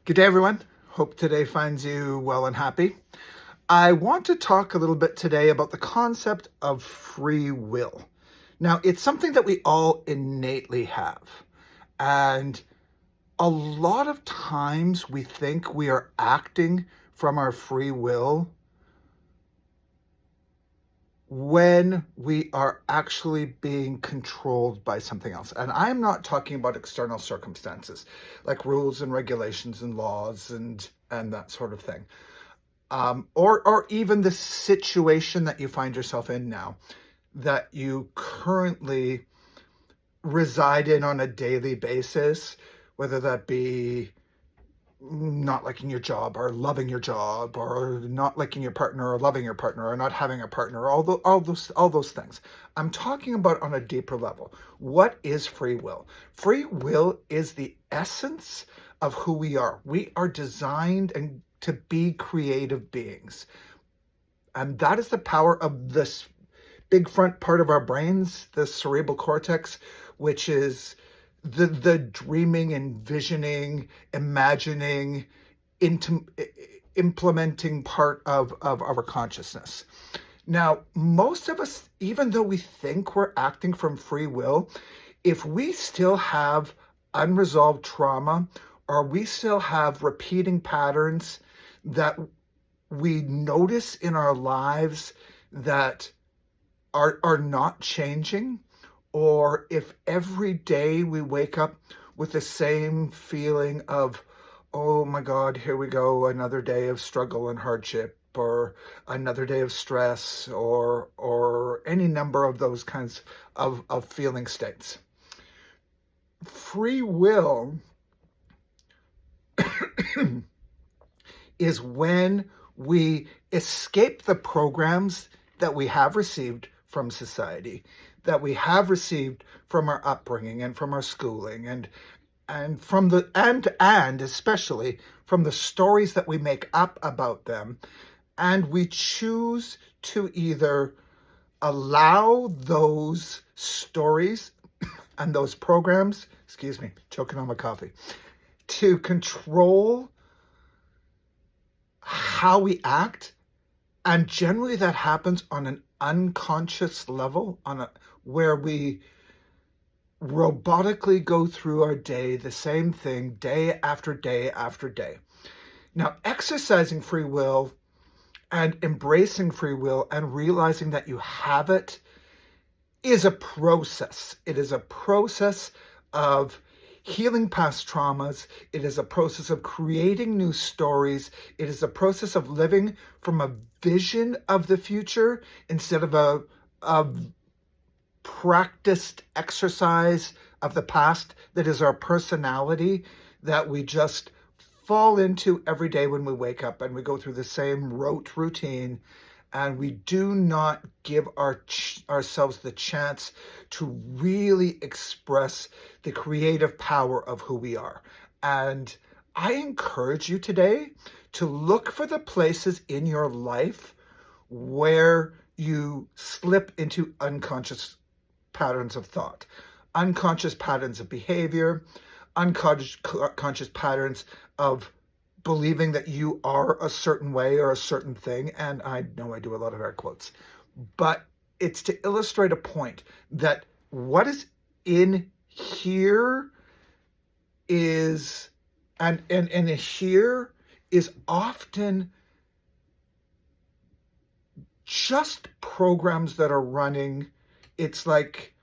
Good day, everyone. Hope today finds you well and happy. I want to talk a little bit today about the concept of free will. Now, it's something that we all innately have. And a lot of times we think we are acting from our free will when we are actually being controlled by something else. And I'm not talking about external circumstances like rules and regulations and laws and that sort of thing. Or even the situation that you find yourself in now, that you currently reside in on a daily basis, whether that be not liking your job or loving your job or not liking your partner or loving your partner or not having a partner, all those things. I'm talking about on a deeper level. What is free will? Free will is the essence of who we are. We are designed and to be creative beings. And that is the power of this big front part of our brains, the cerebral cortex, which is the dreaming, envisioning, imagining, implementing part of our consciousness. Now, most of us, even though we think we're acting from free will, if we still have unresolved trauma or we still have repeating patterns that we notice in our lives that are not changing, or if every day we wake up with the same feeling of, oh my God, here we go, another day of struggle and hardship, or another day of stress, or any number of those kinds of feeling states. Free will is when we escape the programs that we have received from society, that we have received from our upbringing and from our schooling and from the and especially from the stories that we make up about them, and we choose to either allow those stories and those programs, excuse me, choking on my coffee, to control how we act. And generally that happens on an unconscious level, where we robotically go through our day, the same thing, day after day after day. Now, exercising free will and embracing free will and realizing that you have it is a process. It is a process of healing past traumas. It is a process of creating new stories. It is a process of living from a vision of the future instead of a practiced exercise of the past that is our personality, that we just fall into every day when we wake up, and we go through the same rote routine, and we do not give ourselves the chance to really express the creative power of who we are. And I encourage you today to look for the places in your life where you slip into unconscious patterns of thought, unconscious patterns of behavior, unconscious patterns of believing that you are a certain way or a certain thing. And I know I do a lot of air quotes, but it's to illustrate a point that what is in here is, and here is often just programs that are running. It's like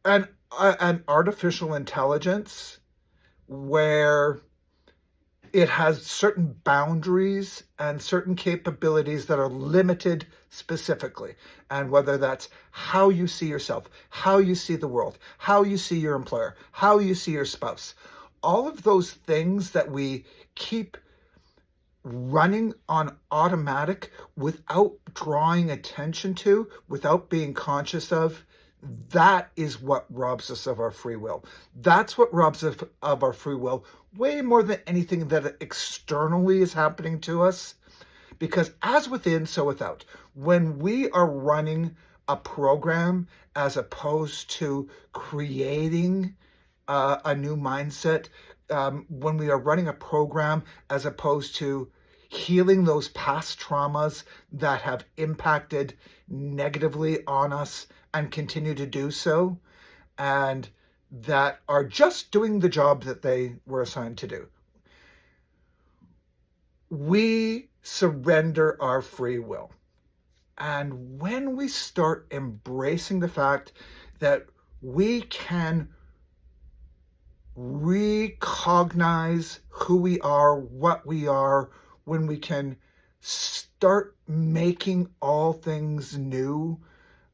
an artificial intelligence where it has certain boundaries and certain capabilities that are limited specifically. And whether that's how you see yourself, how you see the world, how you see your employer, how you see your spouse, all of those things that we keep running on automatic without drawing attention to, without being conscious of, that is what robs us of our free will. That's what robs us of our free will way more than anything that externally is happening to us. Because as within, so without. When we are running a program as opposed to creating a new mindset, when we are running a program, as opposed to healing those past traumas that have impacted negatively on us and continue to do so, and that are just doing the job that they were assigned to do. We surrender our free will. And when we start embracing the fact that we can recognize who we are, what we are, when we can start making all things new,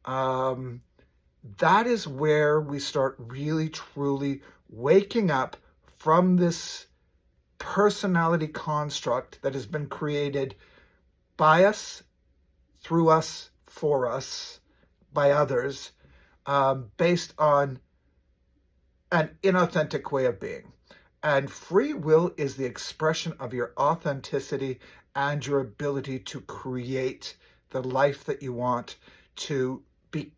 that is where we start really, truly waking up from this personality construct that has been created by us, through us, for us, by others, based on an inauthentic way of being. And free will is the expression of your authenticity and your ability to create the life that you want, to be,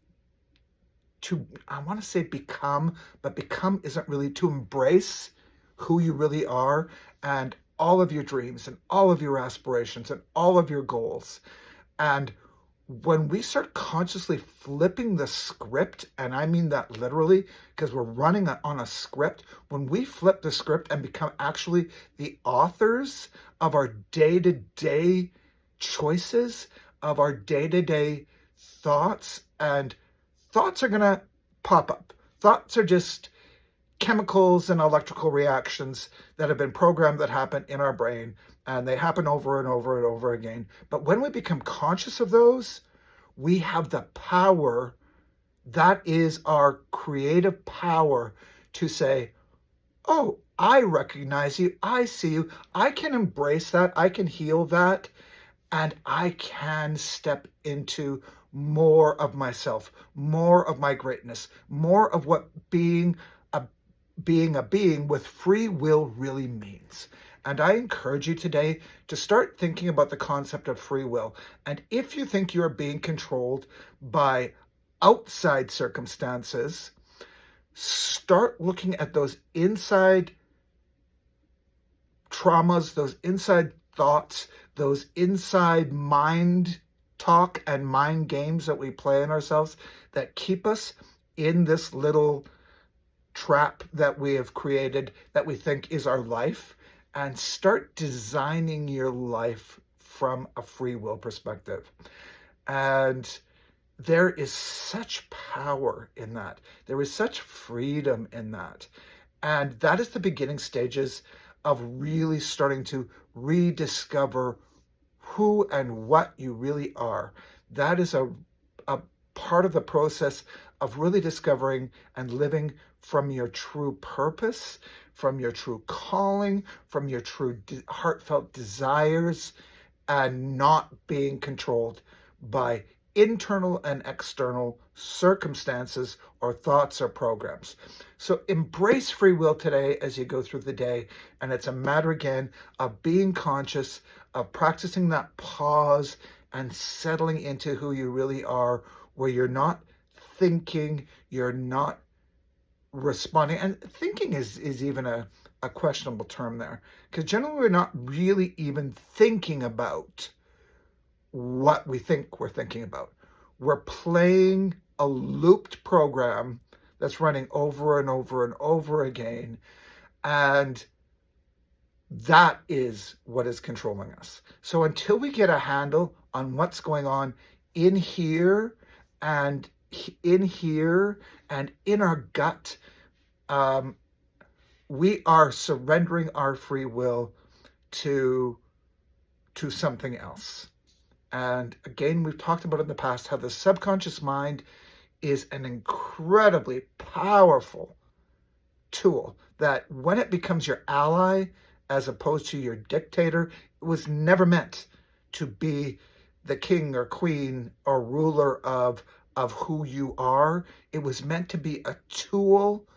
I want to say become, but become isn't really, to embrace who you really are, and all of your dreams and all of your aspirations and all of your goals. And when we start consciously flipping the script, and I mean that literally, because we're running on a script, when we flip the script and become actually the authors of our day-to-day choices, of our day-to-day thoughts, and thoughts are going to pop up. Thoughts are just chemicals and electrical reactions that have been programmed that happen in our brain, and they happen over and over and over again. But when we become conscious of those, we have the power, that is our creative power, to say, oh, I recognize you, I see you, I can embrace that, I can heal that, and I can step into more of myself, more of my greatness, more of what being a being with free will really means. And I encourage you today to start thinking about the concept of free will. And if you think you're being controlled by outside circumstances, start looking at those inside traumas, those inside thoughts, those inside mind talk and mind games that we play in ourselves that keep us in this little trap that we have created that we think is our life, and start designing your life from a free will perspective. And there is such power in that. There is such freedom in that. And that is the beginning stages of really starting to rediscover who and what you really are. That is a part of the process of really discovering and living from your true purpose, from your true calling, from your true heartfelt desires, and not being controlled by internal and external circumstances or thoughts or programs. So embrace free will today as you go through the day. And it's a matter, again, of being conscious, of practicing that pause and settling into who you really are, where you're not thinking, you're not responding. And thinking is even a questionable term there, because generally we're not really even thinking about what we think we're thinking about. We're playing a looped program that's running over and over and over again, and that is what is controlling us. So until we get a handle on what's going on in here and in our gut, we are surrendering our free will to something else. And again, we've talked about in the past how the subconscious mind is an incredibly powerful tool that, when it becomes your ally as opposed to your dictator, it was never meant to be the king or queen or ruler of who you are. It was meant to be a tool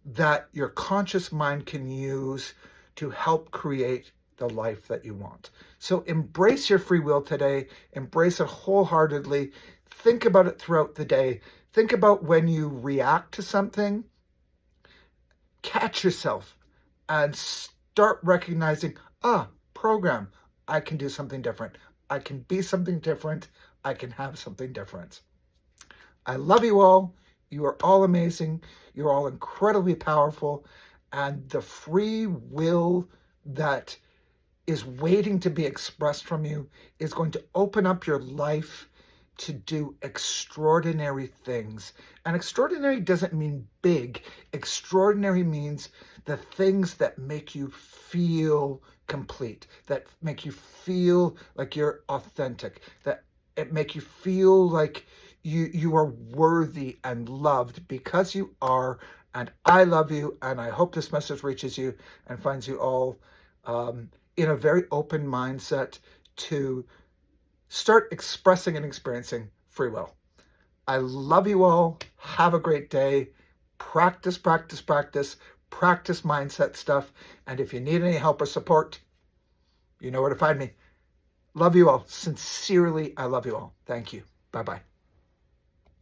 that your conscious mind can use to help create the life that you want. So embrace your free will today. Embrace it wholeheartedly. Think about it throughout the day. Think about when you react to something. Catch yourself and start recognizing, program, I can do something different. I can be something different. I can have something different. I love you all. You are all amazing. You're all incredibly powerful. And the free will that is waiting to be expressed from you is going to open up your life to do extraordinary things. And extraordinary doesn't mean big. Extraordinary means the things that make you feel complete, that make you feel like you're authentic, that it make you feel like you are worthy and loved, because you are. And I love you, and I hope this message reaches you and finds you all in a very open mindset to start expressing and experiencing free will. I love you all. Have a great day. Practice, practice, practice. Practice mindset stuff. And if you need any help or support, you know where to find me. Love you all. Sincerely, I love you all. Thank you. Bye-bye.